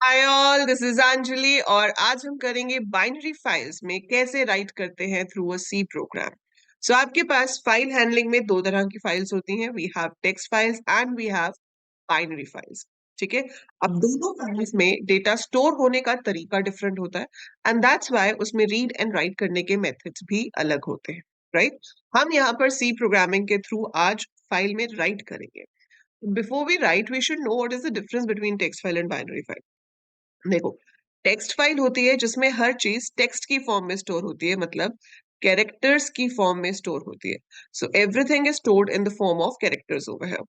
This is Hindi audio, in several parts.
Hi all, this is Anjali और आज हम करेंगे बाइनरी फाइल्स में कैसे राइट करते हैं थ्रू अ सी प्रोग्राम। सो आपके पास फाइल हैंडलिंग में दो तरह की फाइल्स होती हैं। We have text files and we have binary files. ठीक है। अब दोनों फाइल्स में डेटा स्टोर होने का तरीका डिफरेंट होता है एंड दैट्स व्हाई उसमें रीड एंड राइट करने के मेथड्स भी अलग होते हैं। राइट। हम यहाँ पर सी प्रोग्रामिंग के थ्रू आज फाइल में राइट करेंगे। Before we write we should know what is the difference between text file and binary file. देखो, टेक्स्ट फाइल होती है जिसमें हर चीज टेक्स्ट की फॉर्म में स्टोर होती है, मतलब कैरेक्टर्स की फॉर्म में स्टोर होती है। So everything is stored in the form of characters over here.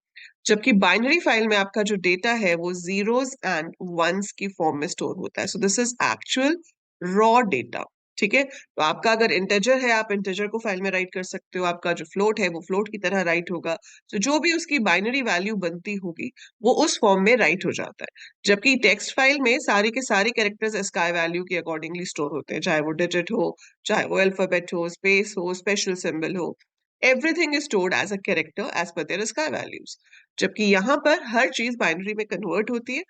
जबकि बाइनरी फाइल में आपका जो डेटा है वो जीरोस एंड वंस की फॉर्म में स्टोर होता है। So this is actual raw data. ठीक है। तो आपका अगर इंटेजर है, आप इंटेजर को फाइल में राइट कर सकते हो। आपका जो फ्लोट है वो फ्लोट की तरह राइट होगा। तो जो भी उसकी बाइनरी वैल्यू बनती होगी वो उस फॉर्म में राइट हो जाता है। जबकि टेक्स्ट फाइल में सारे के सारे कैरेक्टर्स स्काई वैल्यू के अकॉर्डिंगली स्टोर होते हैं, चाहे वो डिजिट हो, चाहे वो अल्फाबेट हो, स्पेस हो, स्पेशल सिंबल हो। Everything is stored as a character as per their ASCII values. जबकि यहाँ पर हर चीज बाइनरी में कन्वर्ट होती है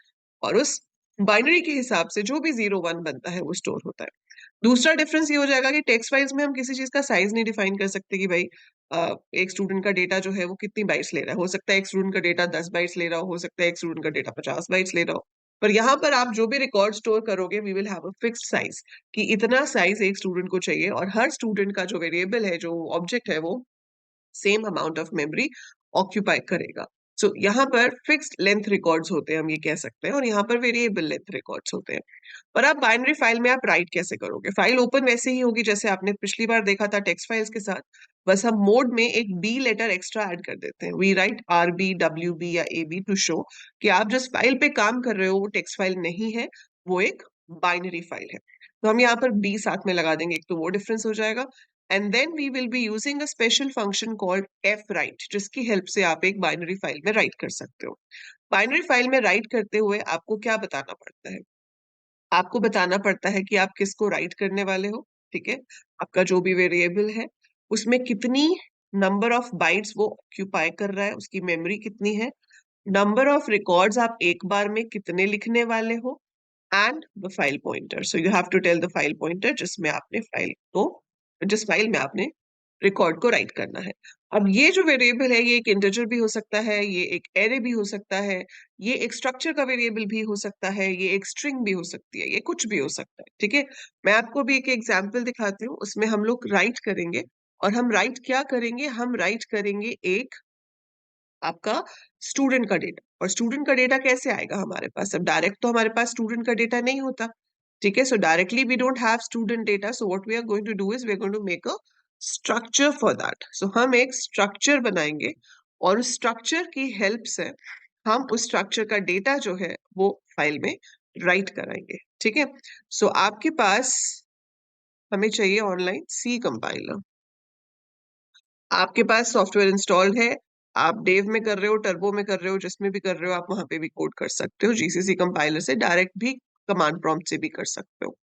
और उस बाइनरी के हिसाब से जो भी 0 1 बनता है वो स्टोर होता है। दूसरा डिफरेंस ये हो जाएगा कि टेक्स्ट फाइल्स में हम किसी चीज का साइज नहीं डिफाइन कर सकते कि भाई एक स्टूडेंट का डेटा जो है वो कितनी बाइट्स ले रहा है। हो सकता है एक स्टूडेंट का डेटा 10 बाइट्स ले रहा हो सकता है एक स्टूडेंट का डेटा 50 बाइट्स ले रहा हो। पर यहाँ पर आप जो भी रिकॉर्ड स्टोर करोगे we will have a fixed size कि इतना साइज एक स्टूडेंट को चाहिए और हर स्टूडेंट का जो वेरिएबल है, जो ऑब्जेक्ट है, वो same amount of memory occupy करेगा। सो यहाँ पर फिक्स्ड लेंथ रिकॉर्ड्स होते हैं, हम ये कह सकते हैं, और यहाँ पर वेरिएबल लेंथ रिकॉर्ड्स होते हैं। पर आप बाइनरी फाइल में आप राइट कैसे करोगे? फाइल ओपन वैसे ही होगी जैसे आपने पिछली बार देखा था टेक्स्ट फाइल्स के साथ। बस हम मोड में एक बी लेटर एक्स्ट्रा ऐड कर देते हैं। वी राइट आर बी, डब्ल्यू बी या ए बी टू शो कि आप जिस फाइल पे काम कर रहे हो वो टेक्स्ट फाइल नहीं है, वो एक बाइनरी फाइल है। तो हम यहाँ पर बी साथ में लगा देंगे, एक तो वो डिफरेंस हो जाएगा। And then we will be using a special function called f write, जिसकी हेल्प से आप एक बाइनरी फाइल में राइट कर सकते हो। बाइनरी फाइल में राइट करते हुए आपको क्या बताना पड़ता है? आपको बताना पड़ता है कि आप किसको राइट करने वाले हो। ठीक है। आपका जो भी वेरिएबल है उसमें कितनी नंबर ऑफ बाइट्स वो ऑक्यूपाई कर रहा है, उसकी मेमोरी कितनी है, नंबर ऑफ रिकॉर्ड्स आप एक बार में कितने लिखने वाले हो, and the file pointer. So you have to tell the file pointer जिसमें आपने फाइल को, जिस फाइल में आपने रिकॉर्ड को राइट करना है। अब ये जो वेरिएबल है ये एक इंटीजर भी हो सकता है, ये एक एरे भी हो सकता है, ये एक स्ट्रक्चर का वेरिएबल भी हो सकता है, ये एक स्ट्रिंग भी हो सकती है, ये कुछ भी हो सकता है। ठीक है। मैं आपको भी एक एग्जांपल दिखाती हूँ, उसमें हम लोग राइट करेंगे। और हम राइट क्या करेंगे? हम राइट करेंगे एक आपका स्टूडेंट का डेटा। और स्टूडेंट का डेटा कैसे आएगा हमारे पास? अब डायरेक्ट तो हमारे पास स्टूडेंट का डेटा नहीं होता। ठीक है। So directly we don't have student data, so what we are going to do is we are going to make a structure for that. So हम एक स्ट्रक्चर बनाएंगे और उस स्ट्रक्चर की हेल्प से हम उस स्ट्रक्चर का डेटा जो है वो फाइल में राइट कराएंगे। ठीक है। सो आपके पास, हमें चाहिए ऑनलाइन सी कंपाइलर। आपके पास सॉफ्टवेयर इंस्टॉल्ड है, आप डेव में कर रहे हो, टर्बो में कर रहे हो, जिसमें भी कर रहे हो आप वहां पे भी कोड कर सकते हो। जीसीसी कंपाइलर से डायरेक्ट भी, कमांड प्रॉम्प्ट से भी कर सकते हो।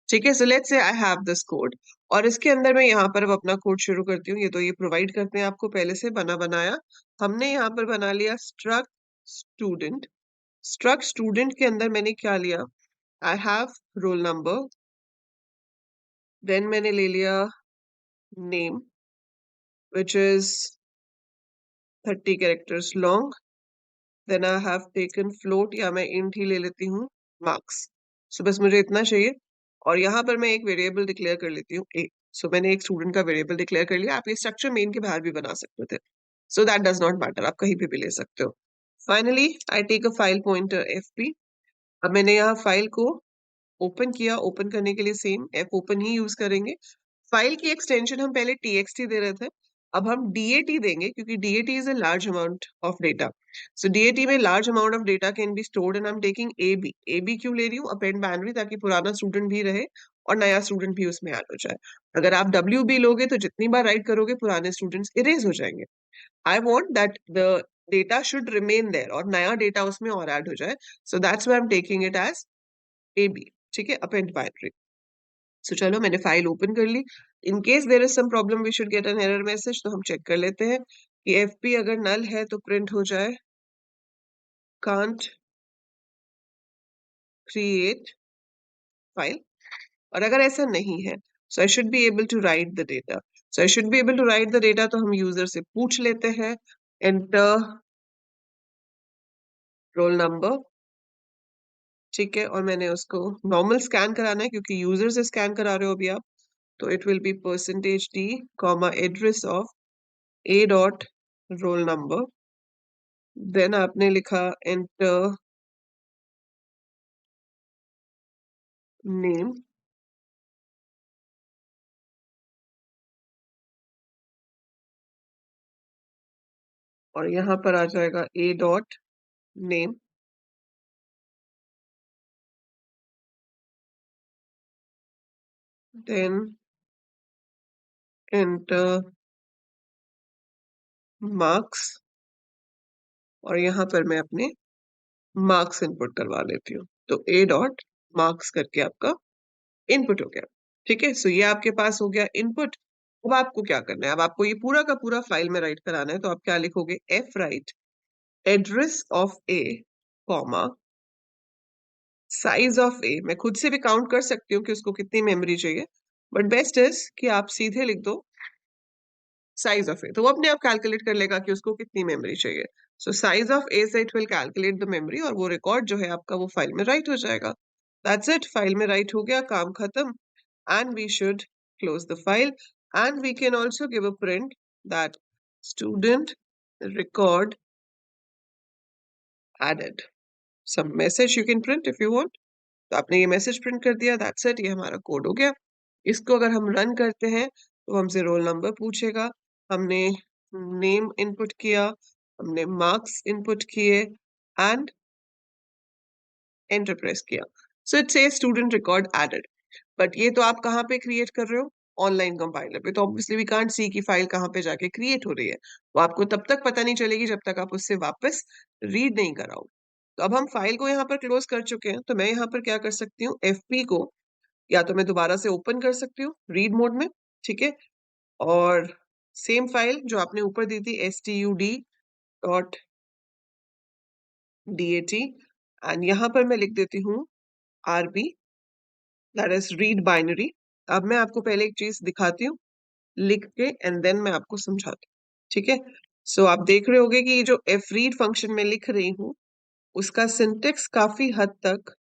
ठीक है। So let's say I have this code और इसके अंदर मैं यहाँ पर अब अपना कोड शुरू करती हूँ। ये तो ये प्रोवाइड करते हैं आपको पहले से बना बनाया। हमने यहाँ पर बना लिया स्ट्रक्ट स्टूडेंट। स्ट्रक्ट स्टूडेंट के अंदर मैंने क्या लिया? I have roll number, then मैंने ले लिया name which is 30 characters long, then I have taken float या मैं इंट ही ले लेती हूँ, मार्क्स। सो बस मुझे इतना चाहिए। और यहाँ पर मैं एक वेरिएबल डिक्लेयर कर लेती हूँ ए। सो मैंने एक स्टूडेंट का वेरिएबल डिक्लेयर कर लिया। आप ये स्ट्रक्चर मेन के बाहर भी बना सकते थे, so that does not matter, आप कहीं पे भी ले सकते हो। Finally I take a file pointer f p. अब मैंने यहाँ फाइल को ओपन किया। ओपन करने के लिए सेम एफ ओपन ही यूज करेंगे। फाइल की एक्सटेंशन हम पहले txt दे रहे थे, अब हम dat देंगे क्योंकि dat is a large amount of data. So dat में large amount of data can be stored and I am taking ab। ab क्यों ले रही हूँ? अपेंड बाइनरी, ताकि पुराना स्टूडेंट भी रहे और नया स्टूडेंट भी उसमें ऐड हो जाए। अगर आप wb लोगे तो जितनी बार राइट करोगे पुराने स्टूडेंट्स इरेज हो जाएंगे। I want that the data should remain there और नया डेटा उसमें और ऐड हो जाए। So that's why I am taking it as ab। ठीक है, अपेंड बाइनरी। सो चलो मैंने फाइल ओपन कर ली। In case there is some problem we should get an error message, तो हम चेक कर लेते हैं कि एफपी अगर नल है तो प्रिंट हो जाए कांट create file, और अगर ऐसा नहीं है, so I should be able to write the data. So I should be able to write the data, तो हम यूजर से पूछ लेते हैं, enter roll number, ठीक है, और मैंने उसको नॉर्मल स्कैन कराना है क्योंकि यूजर से स्कैन करा रहे हो अभी आप, तो it will be %d, comma address of a dot roll number, then आपने लिखा एंटर नेम, और यहाँ पर आ जाएगा a dot name, then enter marks, और यहाँ पर मैं अपने मार्क्स इनपुट करवा लेती हूँ, तो a डॉट मार्क्स करके आपका इनपुट हो गया, ठीक है। सो ये आपके पास हो गया इनपुट। अब आपको क्या करना है, अब आपको ये पूरा का पूरा फाइल में राइट कराना है, तो आप क्या लिखोगे, f right address of a, comma size of a, मैं खुद से भी काउंट कर सकती हूँ कि उसको कितनी मेमोरी चाहिए, बट बेस्ट इज कि आप सीधे लिख दो साइज ऑफ ए, तो वो अपने आप कैलकुलेट कर लेगा कि उसको कितनी मेमोरी चाहिए। सो साइज ऑफ ए से it will calculate the memory, और वो रिकॉर्ड जो है आपका वो फाइल में राइट हो जाएगा। दैट्स इट, फाइल में राइट हो गया, काम खत्म, and we should close the file, and we can also give a print that student record added, some message you can print if you want. तो आपने ये मैसेज प्रिंट कर दिया, दैट्स इट, ये हमारा कोड हो गया। इसको अगर हम रन करते हैं तो हमसे रोल नंबर पूछेगा, हमने नेम इनपुट किया, हमने मार्क्स इनपुट किए, एंड एंटर प्रेस किया, so it says student record added. But ये तो आप कहाँ पे क्रिएट कर रहे हो, ऑनलाइन कंपाइलर पे, तो ऑब्वियसली वी कांट सी की फाइल कहाँ पे जाके क्रिएट हो रही है, वो आपको तब तक पता नहीं चलेगी जब तक आप उससे वापस रीड नहीं कराओ। तो अब हम फाइल को यहाँ पर क्लोज कर चुके हैं, तो मैं यहाँ पर क्या कर सकती हूँ, एफपी को या तो मैं दोबारा से ओपन कर सकती हूँ रीड मोड में, ठीक है, और सेम फाइल जो आपने ऊपर दी थी std.dat, एंड यहाँ पर मैं लिख देती हूँ rb, that is read binary. अब मैं आपको पहले एक चीज दिखाती हूँ लिख के, एंड देन मैं आपको समझाती हूँ, ठीक है। सो आप देख रहे होगे कि ये जो एफ रीड फंक्शन में लिख रही हूँ उसका सिंटेक्स काफी हद तक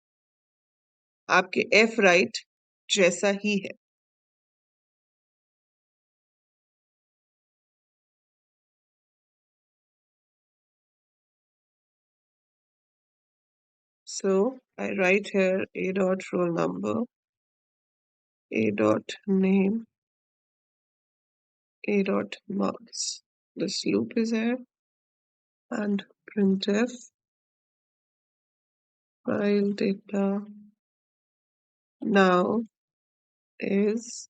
आपके एफ राइट जैसा ही है। So I write here a dot roll number, a dot name, a dot marks. This loop is here, and printf file data now is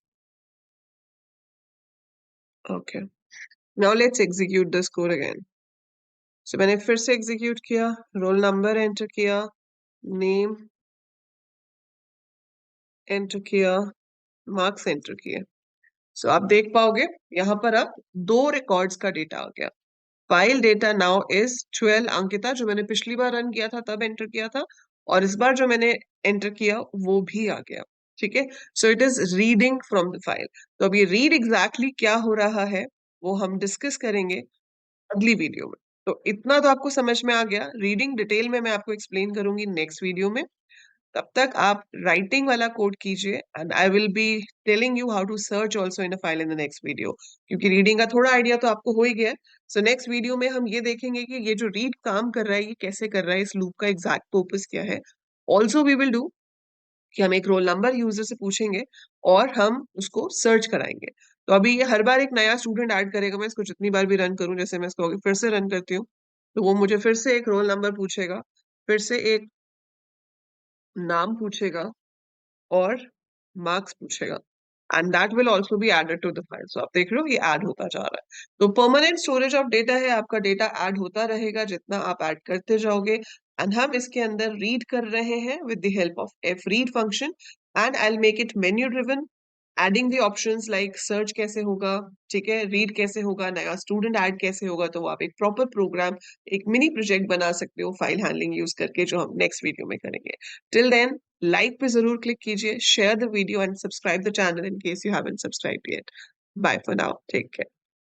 okay. Now let's execute this code again. So मैंने फिर से execute किया, roll number enter किया, name enter किया, marks enter किए। So आप देख पाओगे यहाँ पर अब दो रिकॉर्ड्स का डेटा आ गया। File data now is 12 Ankita, जो मैंने पिछली बार रन किया था तब एंटर किया था, और इस बार जो मैंने एंटर किया वो भी आ गया, ठीक है। So it is reading from the file. तो अब ये रीड एग्जैक्टली क्या हो रहा है वो हम डिस्कस करेंगे अगली वीडियो में। तो इतना तो आपको समझ में आ गया, रीडिंग डिटेल में मैं आपको एक्सप्लेन करूंगी नेक्स्ट वीडियो में। तब तक आप राइटिंग वाला कोड कीजिए, and I will be telling you how to search also in a file in the next video, क्योंकि रीडिंग का थोड़ा आइडिया तो आपको हो ही गया है। सो नेक्स्ट वीडियो में हम ये देखेंगे कि ये जो रीड काम कर रहा है ये कैसे कर रहा है, इस लूप का एग्जैक्ट पर्पस क्या है। ऑल्सो वी विल डू कि हम एक रोल नंबर यूजर से पूछेंगे और हम उसको सर्च कराएंगे। तो अभी ये हर बार एक नया स्टूडेंट ऐड करेगा, मैं इसको जितनी बार भी रन करूं, जैसे मैं इसको अभी फिर से रन करती हूँ, तो वो मुझे फिर से एक रोल नंबर पूछेगा, फिर से एक नाम पूछेगा, और मार्क्स पूछेगा, and that will also be added to the file. So आप देख रहे हो ये ऐड होता जा रहा है। तो परमानेंट स्टोरेज ऑफ डेटा है, आपका डेटा ऐड होता रहेगा जितना आप ऐड करते जाओगे, एंड हम इसके अंदर रीड कर रहे हैं with the help of F read function, and I will make it menu driven adding the options like search कैसे होगा, ठीक है, रीड कैसे होगा, नया स्टूडेंट ऐड कैसे होगा, तो आप एक प्रॉपर प्रोग्राम, एक मिनी प्रोजेक्ट बना सकते हो फाइल हैंडलिंग यूज करके, जो हम नेक्स्ट वीडियो में करेंगे। टिल देन लाइक पे जरूर क्लिक कीजिए, share the video and subscribe the channel in case you haven't subscribed yet. Bye for now, take care.